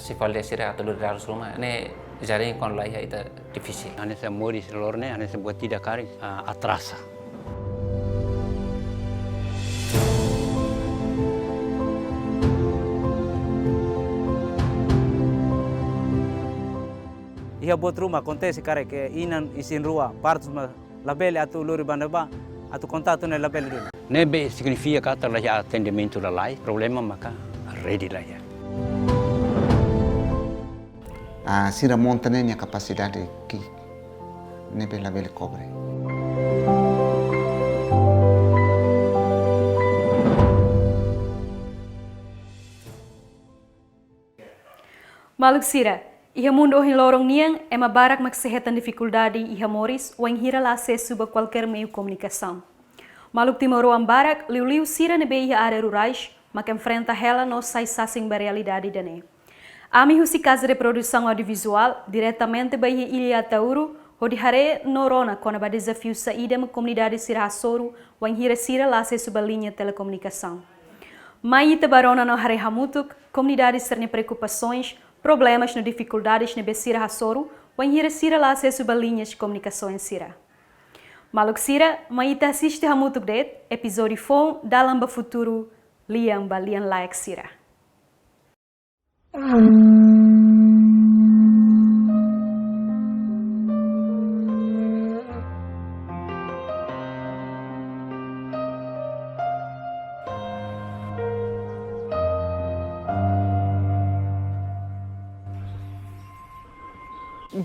Sifal desira atau darus rumah ini jaring kon lah ya itu divisi. Ane sa mori selorne ane sa buat tidak kari atrasa. Ia buat rumah acontece cara que inan isin rua partos labele atu lori bandaba atu contato ne labele dulu. Nebe significa kata lah ya atendimento la lai problema maka ready lah ya. Sira montanha capacidade que nebe labele cobre. Maluk Sira, iha mundo hin lorong niang é uma barak maksehatan dificuldade iha moris ou hira lá acesso a qualquer meio de comunicação. Maluk timoroan barak liu Sira nebe iha área rurais, mas que enfrenta ela não sai sem a realidade dane. Ami husi casa de produção audiovisual diretamente ba iha Ilha Atauro, onde hare norona quando ba desafio saída ma comunidade Sira Hasoro ou hira Sira lá acesso a linha de telecomunicação. Mai ita barona no hare hamutuk, comunidade cerne preocupações, problemas e dificuldades na Sira Hasoro, ou hira Sira lá acesso a linhas de comunicação em Sira. Maluk Sira, mai ita assiste hamutuk det, episódio fon da lamba futuro, lian like Sira.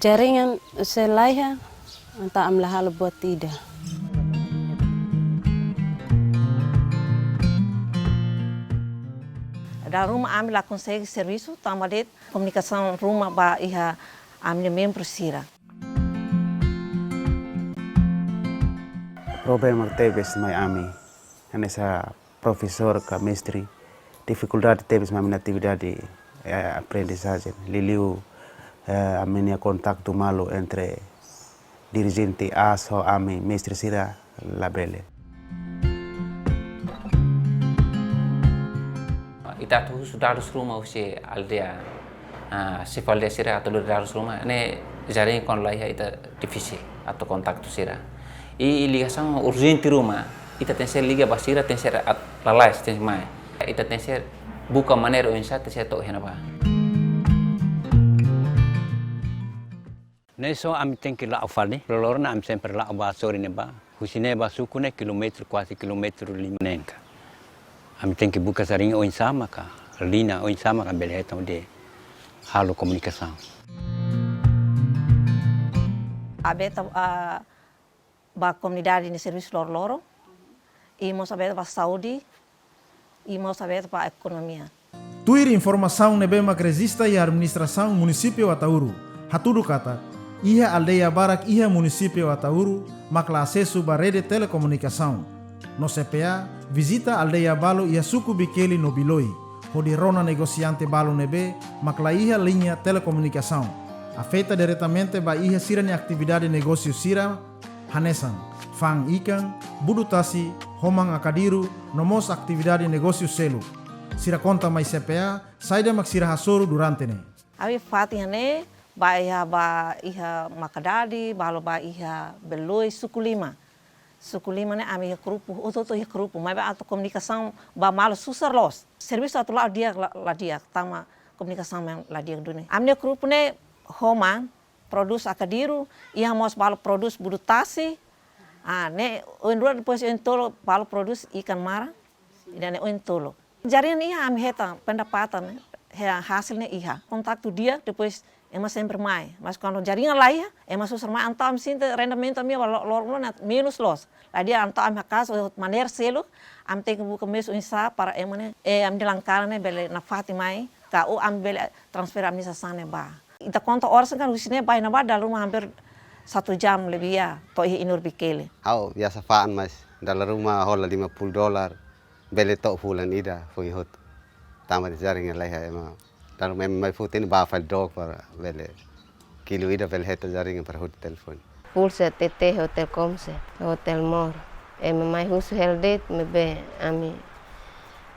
Jaringan selaiha anta amlahal buat tidak. Da rumah ambil lá consegue serviço, tama det comunicação rumah ba iha ambil membro Sira. Problema teve mai ami, nessa professor ka mestre, dificuldade teve na minha atividade aprendizagem, liliu a minha contato malo entre dirigente ASO ami mestre Sira labele. Ita tu sudah harus rumah usi aldea sifal dia Sira atau harus rumah ini jaring kon lah ya itu divisi atau kontak tu Sira. Liga sang urgente rumah ita tenser liga basira tenser lalai tenser mai ita tenser buka maneira insa tenser tok henapa. Neso am tenki la afalni lorna am sempre la ba sori ne ba husine ba sukune kilometro quasi kilometro limanenka. Am tenki buka saring o insama ka lina o insama ka belheta de halo comunicação. Abeta ba comunidade de serviço loro e mos abeta ba saúde e mos abeta ba economia. Tuir informação nebe macresista e administração município Atauro. Haturu kata iha aldeia barak iha município Atauro makla acesso ba rede telecomunicação. No CPA visita aldeia balo iha suku bikeli no biloi. Hodi rona negociante balo nebe makla iha linha telecomunicação. Afeta diretamente ba iha sirani atividade negócio Sira hanesan, fang ikan, budutasi, homang akadiru, nomos atividade negócio selu. Sira conta mais CPA, saida mak Sira Hasoro durante ne. Abi fatihane ba iha makadadi, balo ba iha beloi suku lima. suku lima né ami grupo outro grupo mas a comunicação ba malo susar los serviço atu lá dia tama comunicação lá dia dunia amne grupo né Roma produz akadiru ia mos balo produz budutasi né ondro depois entolo balo produz ikan mara dan entolo jaringan ia ami heta pendapatan hasilnya iya kontak tu dia depois emas sempre mais mas quando jaringan lá ia emas susar mais antam sinta rendimento minha menos los lá dia antam am casa maneira selo am tem que buka mes unsa para emane am dilangkar né bele na Fatimai ka o am bele transfer administrasi ba ita conta horas kan usine bai na ba dalam hampir 1 jam lebih ya to inur bikele au biasa faan mas dalam rumah hola $50 bele to fulan ida foi hot tama jaringan lah ya emang dalam mai putin ba fal dog para bele kilo ida bele heta jaringan para hot telefon pulsa TT hotel Comse hotel Mor mai husu heldet mebe ami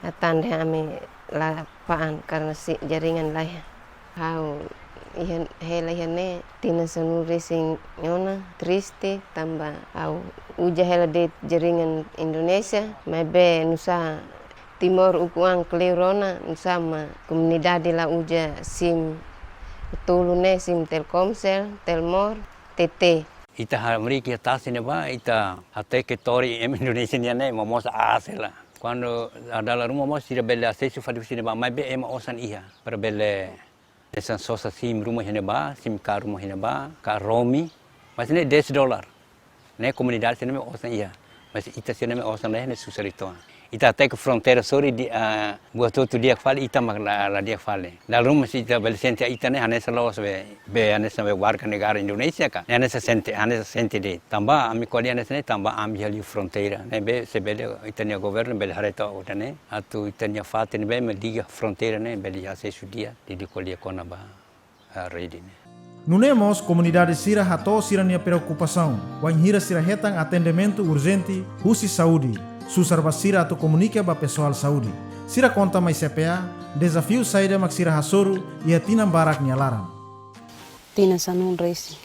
atande ami la paan karena si jaringan lah hau ihan helahane tina sanu racing yona triste tambah au uja heldet jaringan Indonesia mebe nusa Timor ukuang Kleurona sama komunidade la uja sim tulune sim Telkomsel, Telmor, TT. Ita Amerika tasine ba ita ateke tori Indonesia ne momos asela. Quando adalah rumah mos tidak bela acesso fadi sini ba mai be ema osan iha para bele desan sosa sim rumah hene ba sim kar rumah hene ba ka romi mas ne $10 ne komunidade sini me osan iha mas ita sini me osan lehne susalitoa. Ita take fronteira sori di buat tu dia fale ita la dia fale. Dalam rumah si ita belisente ita ne hanesa los be hanesa be warga negara Indonesia ka. Hanesa sente de. Tambah ami koli hanesa ne tambah ami hali fronteira. Ne be sebele ita ne governo bele hareta otane atu ita ne fate ne be me diga fronteira ne bele ase sudia di koli kona ba ready ne. Nunemos comunidade sira hato sira nia preocupação. Wanhira sira hetang atendimento urgente husi saúde. Susar basira atau comunica ba pessoal saúde. Sira conta mais CPA, desafio saída mak sira hasoru ia tinam barak nyalaran. Tina sanun resi.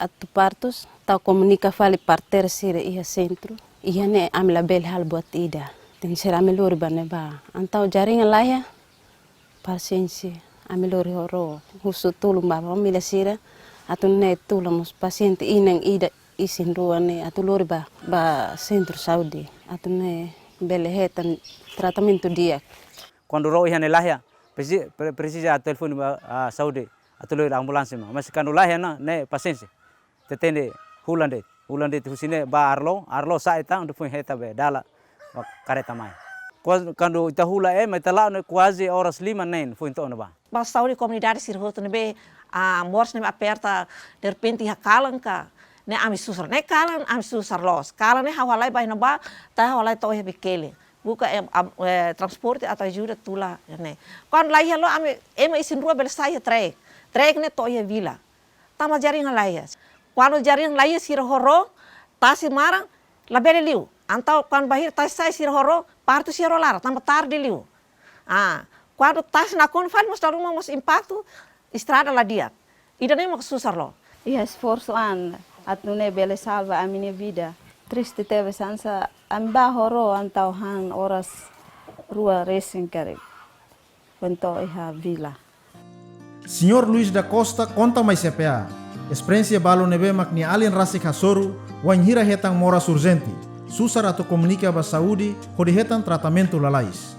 Atu partos tau comunica fale parter sira ia centro. Ia ne amla bel hal buat ida. Ten sira amelori bane ba. Antau jaringan laya paciensi amelori horo. Husu tulum ba mila sira atu ne tulamos paciente inang ida isin ruane atu lori ba centro saúde atu ne bele hetan tratamento dia quando ro ihan lahia precisa telefone ba saúde atu lori ambulância mas quando lahia na ne paciência tetende hulande husine ba arlo sa eta onde foi heta be dala careta mai quando ita hula mas ita ne quase horas 5 nem foi então ba saúde comunidade sirhoto ne be mors ne aperta de repente hakalanka ne ami susar ne kalan ami susar los kalan ne hawalai bai naba ta hawalai to he bikele buka transporte atau ajuda tula ne kon lai lo ami isin rua bel saya trek ne to he vila tama jaringan lai quando jaringan lai sir horo tasi marang la bele liu antau kan bahir tas sai sir horo partu sir lar tama tar de liu quando tas na kon fal mos daruma mos impacto estrada la dia ida ne mak susar lo ia esforço atune bele salva a minha vida. Triste teve sansa amba horo antau han horas rua racing kare. Quanto iha vila. Senhor Luiz da Costa conta mais CPA. Experiência balo nebe makni alien rasik hasoru wanhira hetang moras urgente. Susar atau comunica ba saúde hodi hetang tratamento lalais.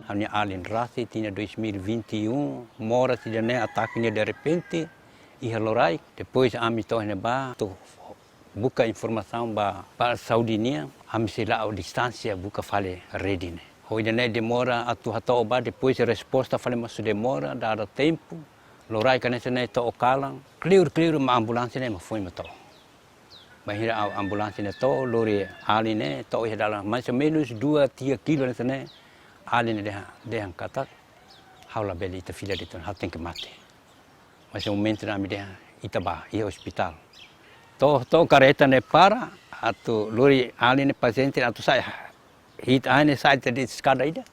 Hanya alien rasi tinha 2021 moras tidak ne ataquenya de repente ia lorai depois ami tohne ba tu buka informação ba para saudinia ami sila a distância buka fale ready ne hoje ne demora atu hato ba depois resposta fale mas demora dada tempo lorai kana ne to okalang clear ma ambulância ne foi mato bahira ambulância ne to lori ali ne to ia dalam mais ou menos 2-3 kilo ne ali ne de kata haula beli ta fila de ton haten ke mate. Mas momento na midea Itaba, ia hospital. To careta ne para, atu lori ali ne paciente atu saya. Hit ane sai te escada ida.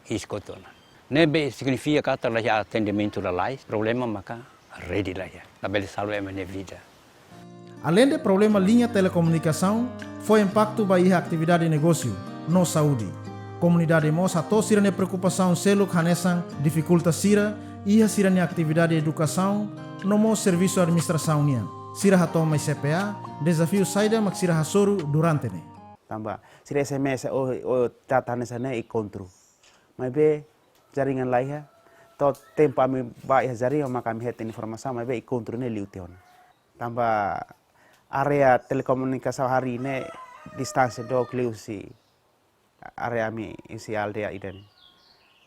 Iskotona. Nebe significa kata la atendimento la lais, problema maka ready la ya. La bele salve me ne vida. Além de problema linha telecomunicação, foi impacto para a atividade de negócio no saúde. Comunidade moça to sira ne preocupação seluk hanesan dificulta sira e sira ne atividade de educação no mo serviço administração nia. Sira hato mai CPA desafio saida mak sira hasoru durante ne. Tambah sira SMS o catatan sana e kontro. Mas be jaringan lain to tempo ami ba ya jaringan maka kami het informasi mas be e kontro ne liution. Tambah area telekomunikasi hari ini distance dog liusi area ami isi aldea iden.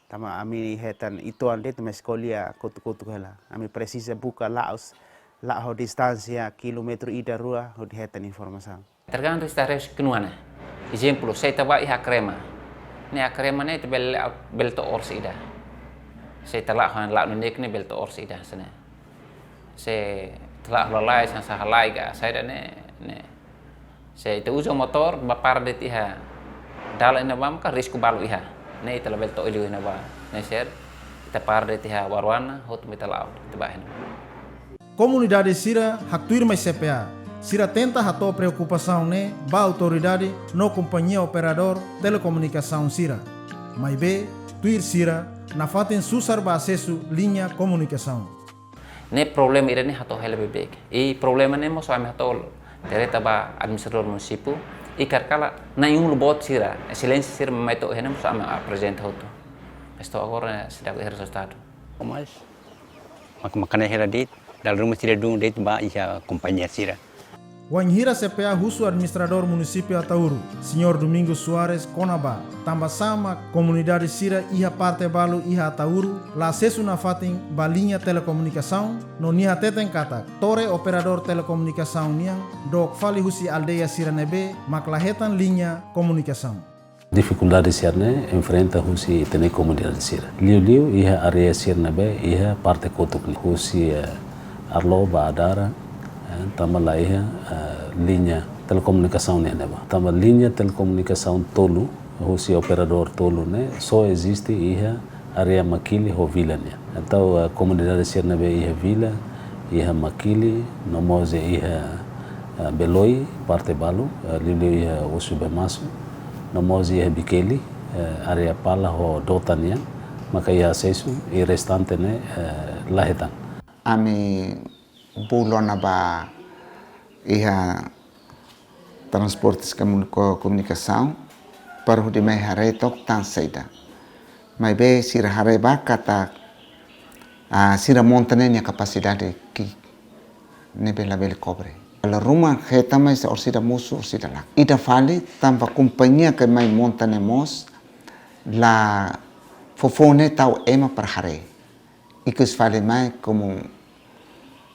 Tama ami hetan itu ande tu meskolia kutu hela. Ami precisa buka laos ho distancia kilometro ida rua ho hetan informasi. Tergantung stares kenuana. Exemplo, saya tahu iha krema. Ni krema ni bel to ors ida. Saya telah han la nunik ni bel to ors ida sana. Saya telah lalai sa halai ga saya ne. Saya itu ujo motor bapar det iha. Dal ina bam ka risku balu iha. Ne telah bel to ilu ina ba. Ne ser kita par det iha warwana hot mitalau tibahin. Comunidade sira haktuir mai CPA. Sira tenta hato preocupação ne ba autoridade no companhia operador telecomunicação sira. Mai be tuir sira na faten susar ba acesso linha comunicação. Ne problema ira ne hato hele bebek. E problema ne mo soame hato tereta ba administrador município e carcala na yung lubot sira. Silêncio sira mai to hene mo soame apresenta hoto. Estou agora sedang resultado. Mas makanya hera dit dal rumah sira dung dit ba ia companhia sira. Wanhira CPA Husu Administrador Município Atauru, Senhor Domingos Soares Conaba, tamba sama comunidade sira iha parte balu iha Atauru, la acesso na fatin balinha telecomunicação, no niha teten kata, tore operador telecomunicação niang, dok fali husi aldeia sira nebe, maklahetan linha comunicação. Dificuldade sirne enfrenta husi tene comunidade sira. Liu iha area sira nebe iha parte kotuk husi arlo ba adara. Tambah lainnya linha telekomunikação ne neba. Tambah linha telekomunikação tolu, husi operador tolu ne só existe iha area Makili ho vila ne. Então a comunidade ser nebe iha vila, iha Makili, nomoze iha Beloi parte balu, liu iha Usubemasu, nomoze iha Bikeli, area pala ho dotania, maka iha acesso e restante ne lahetan. Ami bulona ba iha transportes comunicação para o de mai hare tok tan saida mai be sira hare ba kata sira montanenya capacidade que nebe la bel cobre la ruma heta mai se orsida musu orsida la ida fale tamba companhia que mai montanemos la fofone tau ema para hare ikus fale mai como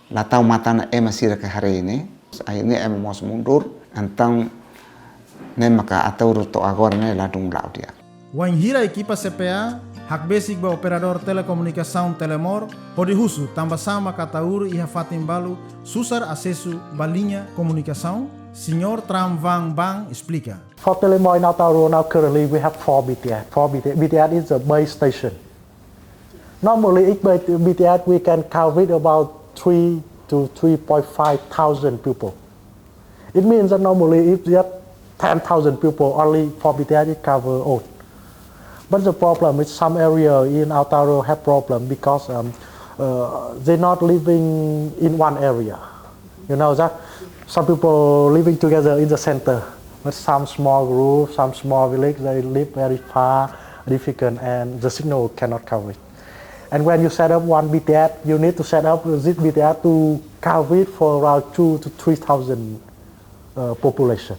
la tau matana ema sira ke hari ini akhirnya ema mos mundur então nem maka Atauru to agora ne ladung lau dia. Wanhira equipa CPA hak basic ba operador telecomunicação Telemor hodi husu tamba sama ka Atauru iha fatin balu susar acesso balinha comunicação. Senhor Tram Vang Bang explica. For Telemor in Atauru now currently we have 4 BTS. 4 BTS. BTS is a base station. Normally each BTS we can cover it about 3 to 3.5 thousand people. It means that normally if you have 10,000 people, only for BTS cover all. But the problem is some area in Atauru have problem because they're not living in one area. You know that some people living together in the center, but some small group, some small village, they live very far, difficult, and the signal cannot cover it. And when you set up one BTS, you need to set up this BTS to cover it for around 2 to 3,000 population.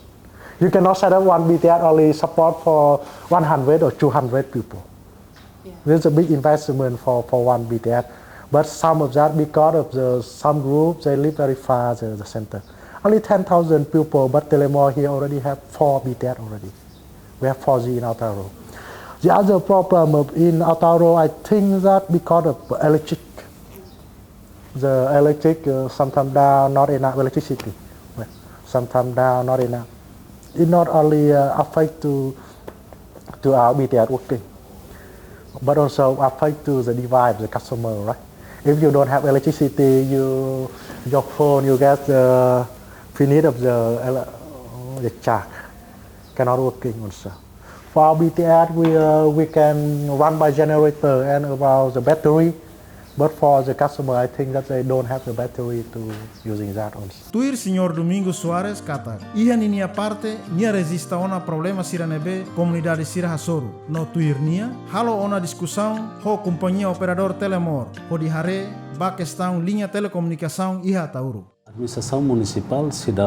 You cannot set up one BTS only support for 100 or 200 people. Yeah. This is a big investment for one BTS. But some of that, because of some groups, they live very far the center. Only 10,000 people, but Telemor here already have 4 BTS already. We have 4G in Atauru. The other problem in Atauru, I think that because of electric. The electric sometimes down, not enough electricity. Sometimes down, not enough. It not only affect to our BTS working, but also affect to the device, the customer, right? If you don't have electricity, your phone, you get finish of the charge cannot working also. For BTS, we can run by generator and about the battery. But for the customer, I think that they don't have the battery to using that also. Tuir Senhor Domingos Soares kata, ia nia parte nia resista ona problema sira nebe comunidade sira hasoru. No tuir nia, halo ona discussão ho companhia operador telemor, ho di hare ba questão linha telecomunicação iha Atauru. A administração municipal se dá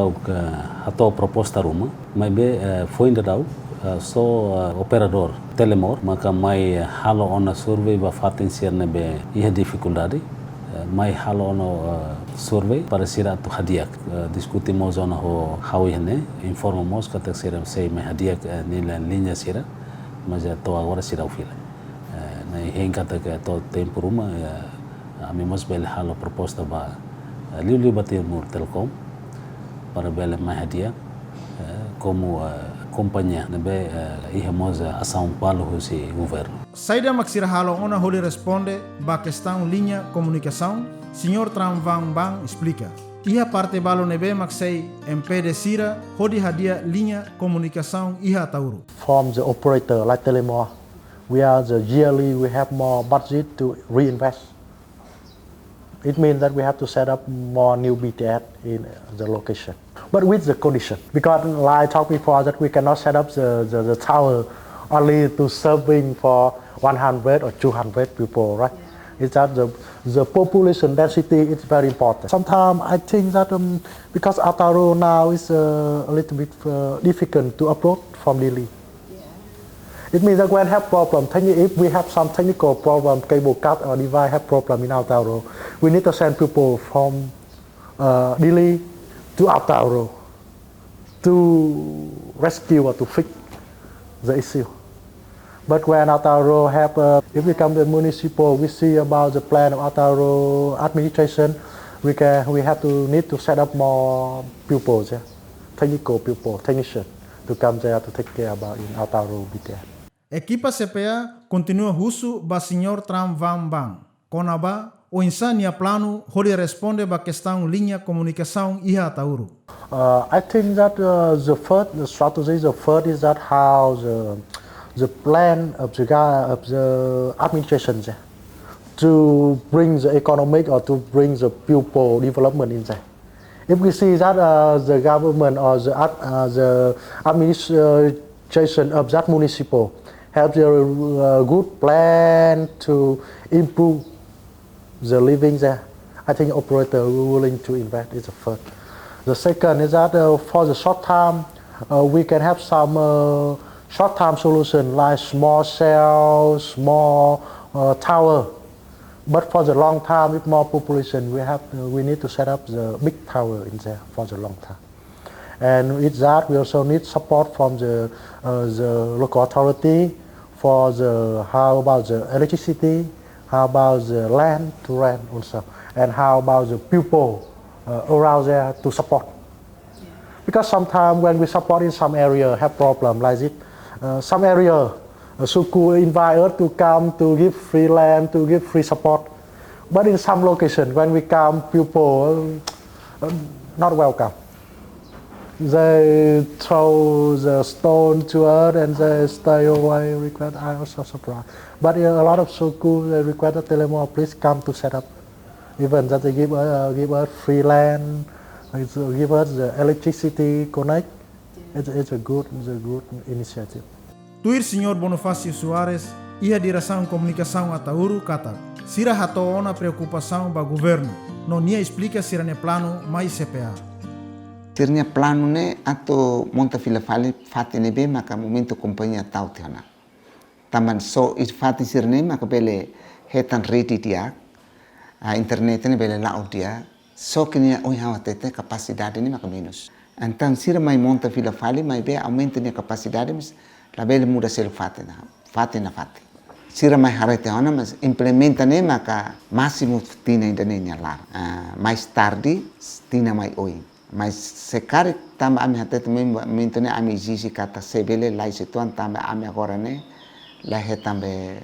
a tua proposta rumah, mas foi ainda dá so operador telemor maka mai halo ona survey ba fatin sirne be ia dificuldade mai halo ono survey para sira tu hadiak discutimos ona ho hawihne informamos kata sira sei mai hadiak nila linha sira mas to agora sira ufila na hengkata ke to tempo rumah amimos bel halo proposta ba liu batir mur telkom para bel mai hadiak como companhia nebe ihamosa a São Paulo husi governo. Saida maksira halo ona holi responde ba questão linha comunicação, Senhor Tram Van Bang explica. Iha parte balo nebe maksei MPD sira hodi hadia linha comunicação iha Atauru. From the operator like Telemor, we have more budget to reinvest. It means that we have to set up more new BTS in the location. But with the condition, because like I talked before that we cannot set up the tower only to serving for 100 or 200 people, right? Yeah. It's that the population density is very important. Sometimes I think that because Atauru now is a little bit difficult to approach from Delhi. Yeah. It means that when have problem, if we have some technical problem, cable cut or device have problem in Atauru, we need to send people from Delhi to Atauru to rescue or to fix the issue. But when Atauru have, if we come to the municipal, we see about the plan of Atauru administration, we need to set up more pupils, yeah? Technical people, technician, to come there to take care about in Atauru BTS. Equipa CPA continua husu ba Senhor Tram Van Bang. Konaba o insania plano hori responde ba questão linha comunicação iha Atauru. I think that the first is that how the plan of the administration to bring the economic or to bring the pupil development in there. If we see that the government or the administration of that municipal have a good plan to improve the living there, I think operator will willing to invest is the first. The second is that for the short term, we can have some short term solution like small cells, small tower. But for the long term, with more population, we need to set up the big tower in there for the long term. And with that, we also need support from the local authority for how about the electricity, how about the land to rent also, and how about the people around there to support. Yeah. Because sometimes when we support in some area have problem like this, some area Suku invite us to come to give free land, to give free support. But in some location when we come, people not welcome. They throw the stone to us and they stay away. Request. I also surprised. But in a lot of Suku, they request that Telemor please come to set up. Even that they give us free land, give us the electricity connect. It's a good initiative. Tuir Senhor Bonifácio Soares, ia direção comunicação Atauru kata, sira hato ona preocupação ba governo, não nia explica sira ne plano mais CPA. Sirnya plano ne ato monta fila fale fati ne be maka momento companhia tau tiana. Taman so it fati sirne maka bele hetan ready dia, a internet ne bele lau dia, so kini oi hawa tete capacidade ne maka minus. Então sira mai monta fila fale mai be aumenta ne capacidade mas la bele muda sel fati na. Sira mai harete ona mas implementa ne maka máximo tina indonenya lar. Mais tarde tina mai oi. Mas sekarang tambah ami hatet mentone ami jisi kata sebele lai situan tambah ami agora ne lai tambah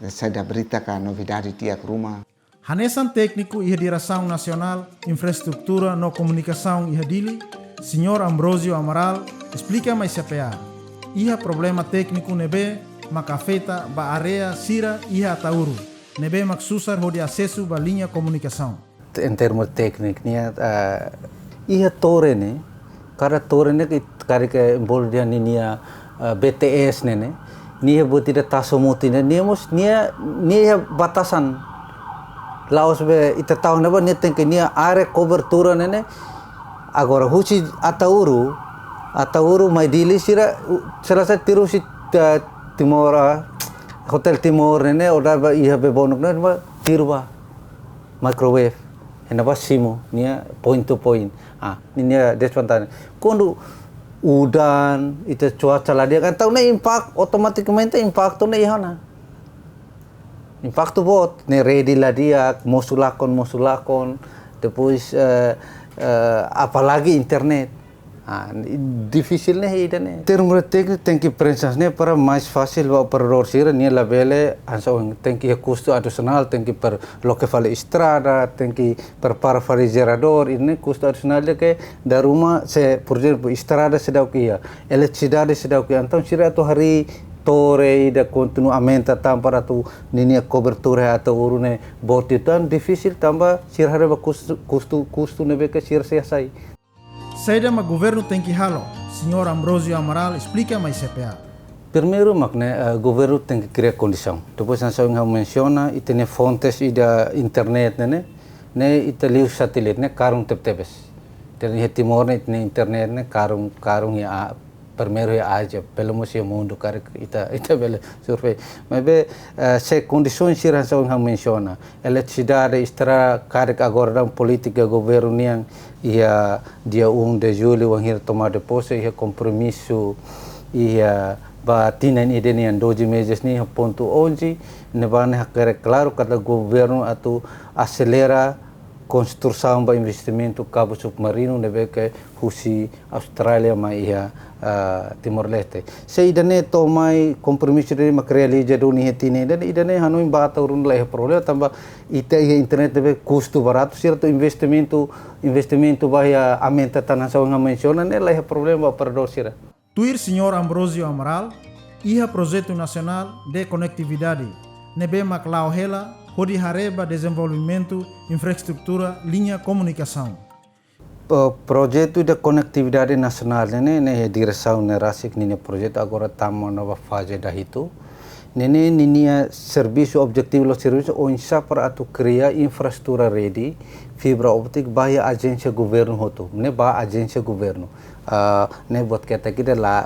saya berita ka novidade tiak rumah. Hanesan técnico e Direção Nacional Infraestrutura no Comunicação e Dili, Senhor Ambrosio Amaral, explica mais CPA. Iha problema técnico nebe macafeta ba area sira iha tauru. Nebe mak susar ho de acesso ba linha comunicação. Em termos técnicos, iha torre ne, kada torre ne kari ke boldia niya BTS ne, niya buti de tasomuti ne, niya batasan. Laos be ita tahu ne ba niya tengke niya are cobertura ne, agora husi Atauru mai dili sira serasa tiru si Timor Hotel Timor ne oda ba iha be bonok ne ba tiru ba microwave ena ba simo nia point to point nia despantan kondo udan ita cuaca lah dia kan tahu ne impact otomatikamente impacto ne ihana impacto bot ne ready lah dia mosulakon depois apalagi internet difícil né ida né termo técnico tem que prensas né para mais fácil o operador sira né labele tem que custo adicional tem que per lo que fala estrada tem que para refrigerador ini custo adicional que da rumah se por exemplo estrada sedau que eletricidade sedau que então sira tu hari torre ida continuamente para tu ninia cobertura atau urune boti tan difícil tambah sira hari custo nebe que sira sai. Saída mas governo tem que halo. Senhor Ambrosio Amaral explica mais CPA. Primeiro, governo tem que criar condição. Depois, nós menciona e tem fontes da internet, né, e tem satélite, né, karung tep-tepes. Tem Timor, né, tem internet, né, karung ya primeiro ya aja, pelo menos mundo cara ita bela survei. Mas se condições que nós menciona, eletricidade, estrada, cara agora da política governo yang ia dia 1 de julho wangir tomar posse ia compromisso ia batinan idenian 12 meses ni ponto hoje nebane claro cada governo atau acelera construção ba investimento cabo submarino nebe que husi Australia mai ia Timor Leste. Se idane tomai compromisso de materializa do ni hetine dan idane hanoi bata urun leh problema tambah ite internet nebe custo barato certo investimento bahia aumenta tanah sawang menciona ne leh problema para dosira. Tuir Senhor Ambrosio Amaral, iha projeto nacional de conectividade nebe maclau hela hodi hareba desenvolvimento infraestrutura linha comunicação. Projeto de conectividade nacional ne direção nerasik nini projeto agora tamo nova fase da itu nini serviço objetivo lo serviço onsa para atu criar infraestrutura ready fibra optik bahia agência governo hoto ne ba agência governo ne buat kita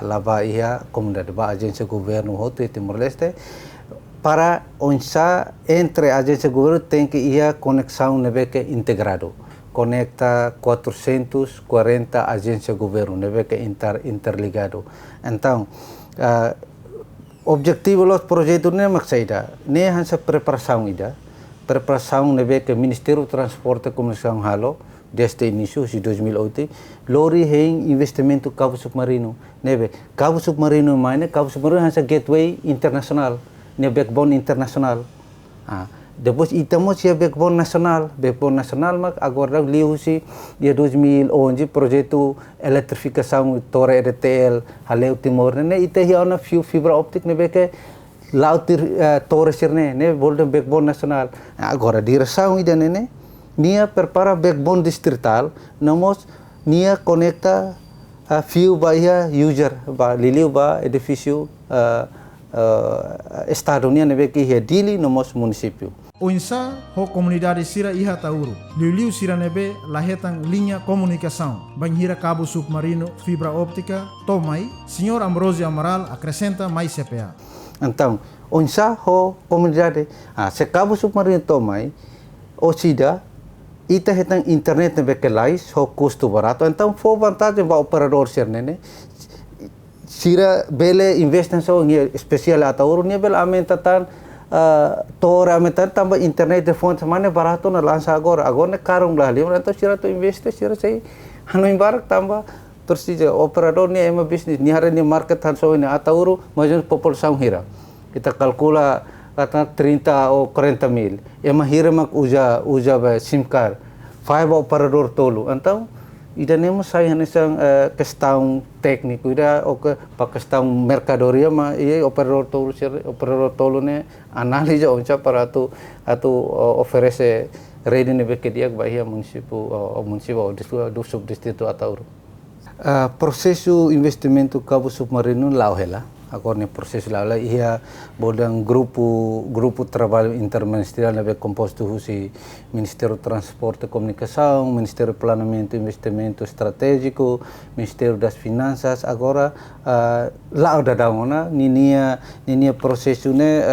lava ia comunidade ba agência governo hoto Timor Leste para onsa entre agência governo tem que ia conexão nebe que integrado conecta 440 agências governo, neve que interligado. Então, objetivo dos projetos nem maksida, nem hansa preparação neve que Ministério do Transporte e Comunicação halo desde início de 2008, lori heng investimento cabo submarino, neve cabo submarino hansa gateway internacional, ne backbone internacional. Depois itamos ya backbone nasional mak agora liu si dia 2011 projeto eletrificação torre RTL haleu Timor ne ite hi ona fibra optik ne beke laut torre sirne ne bolden backbone nasional agora direção ida ne nia prepara backbone distrital namos nia conecta few bahia user ba liliu ba edifício estadunia ne beke hi dili namos município. Oinsa ho comunidade sira iha tauru. Liu sira nebe lahetang linha comunicação. Banhira cabo submarino, fibra óptica, tomai. Senhor Ambrosio Amaral acrescenta mais CPA. Então, oinsa ho comunidade, se cabo submarino tomai, osida, ita hetang internet nebe que lais ho custo barato. Então, foi vantagem para operador sirne, sira bele investment so especial atauru ne bele aumenta tan torre aumenta tambah internet de fonte mana barato na lança agora ne karung lah lima então sira tu investe sira sei hanu barak tambah terus operador ni ema bisnis ni hari ni market han so ini atauru majun população hira kita kalkula kata 30 ou 40 mil. E mahira mak uja SIM card. Fiber operador tolo. Então, ida nemo sai hanisang questão técnico, ida o que para questão mercadoria, mas e operador tolo ne análise onca para tu oferece rede nebe que dia bahia municipal do subdistrito Atauro. Processo investimento cabo submarino lauhela. Agora no processo lá ia bodang grupo trabalho interministerial nebe composto husi Ministério do Transporte e Comunicação, Ministério do Planejamento e Investimento Estratégico, Ministério das Finanças. Agora lá ada dangona ninia processo ne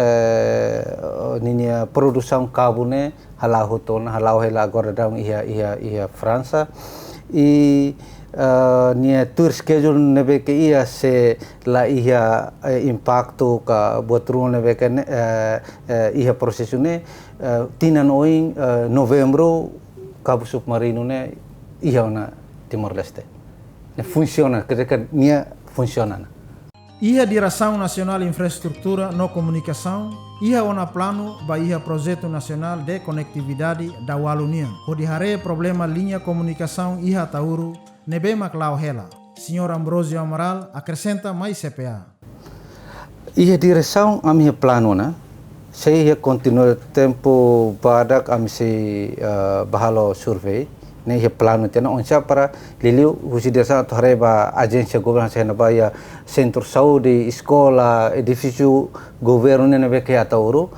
ninia produção cabo ne halau hela agora dang ia França e nia tour schedule nebe ke ia se la ia impacto ka buat ruang nebe ke ia prosesu ne tinan oing novembro cabo submarino ne ia na Timor Leste ne funciona ketika nia funciona. Ia Direção Nacional Infraestrutura no Comunicação, ia ona plano ba ia Projeto Nacional de Conectividade da Wallonia. O dihare problema linha comunicação ia Atauro nebe maclau hela. Senhor Ambrosio Amaral acrescenta mais CPA. Ia direção a minha plano na, saya continua tempo badak amisi bahalo survei. Ne ia plano tena onca para liliu husi desa atau hareba agência governo saya nabaya centro saúde, escola, edifício governo nebe que Atauro.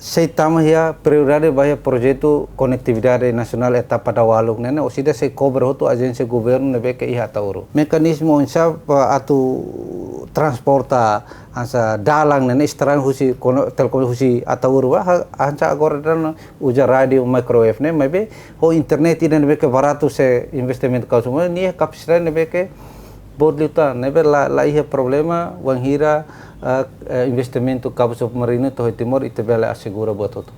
Saya tambah ya prioridade bahaya projeto conectividade nasional etapa dawaluk nena osida saya cover hotu agência governo nebe que Atauro. Mekanisme onca atu transporta ansa dalang nena istran husi telkom husi Atauro ansa agora dan uja radio microwave ne mebe ho internet ida nebe que barato se investimento kausuma ni kapasitas nebe que bodluta nebe la ia problema wanghira investimento cabo submarino to Timor itu bela assegura buat itu.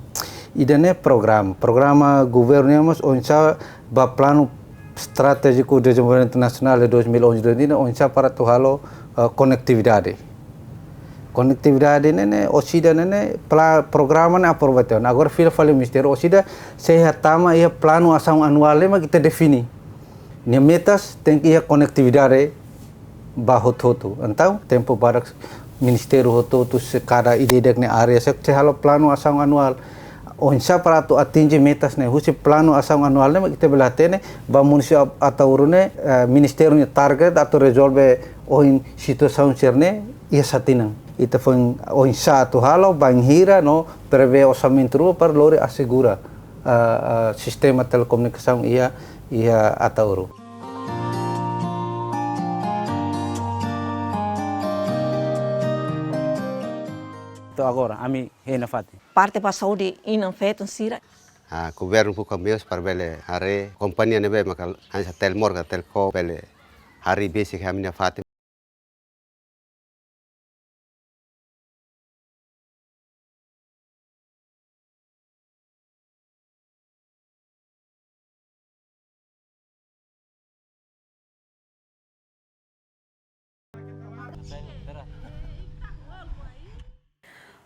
Idane programa governamos onca ba plano stratégico de desenvolvimento nacional de 2011 onca para tu halo conectividade. Conectividade nene osida nene programa na aprovação. Agora fila fale ministério osida sehatama ia plano ação anual lema kita defini. Ni metas tem ia conectividade bahoto. Então tempo barak Ministério hoto tu cada ideia ne area se halo plano ação anual onça para tu atingir metas ne husi plano ação anual ne kita belatene ba municipal Atauro ne ministério ne target atau resolve oin situação cerne ia satinang ita foi onça tu halo banghira no prevê orçamento para lore assegura sistema telecomunicação ia Atauro. Agora, ami hena fati. Parte para saúde inam feito sira. Governo buka meus para bele hare kompanיה nebe makal hanya telmor ka telco bele hari basic hamina fati.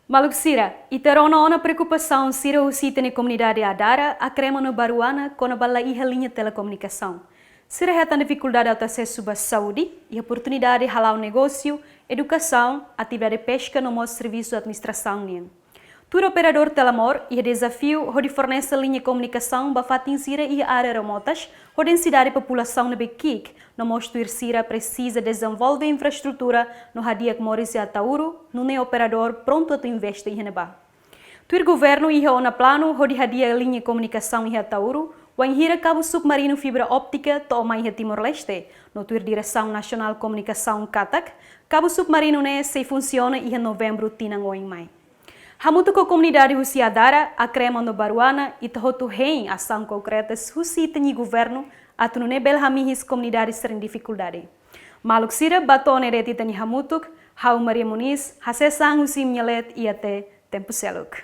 Maluk Sira, iterona ona preocupação Sira o sítio na comunidade Adara, a crema no Baruana, com a bala e a linha telecomunicação. Sira reta dificuldade ao acesso à saúde e oportunidade de halau negócio, educação, atividade de pesca no modo serviço de administração. Todo operador telemor e desafio de fornecer linha de comunicação para fatin Sira e áreas remotas, a densidade de população no Bekik, no mostrar Sira precisa desenvolver infraestrutura no Hadiak Moris e Atauro, no operador pronto a investir em Heneba. O governo ia na plano de Hadiak linha de comunicação em Atauro, o enhira cabo submarino fibra óptica toma em Timor Leste, no Direção Nacional de Comunicação CATAC, cabo submarino ne se funciona em novembro tinang em mai. Hamutu ko comunidade husi Adara, a crema no Baruana e tohotu hein ação concretas husi tenhi governo atu ne belhamihis comunidade serem dificuldade. Maluk Sira batone reti tenhi hamutuk, hau Maria Muniz, hasesang husi Mnyalet e até tempo seluk.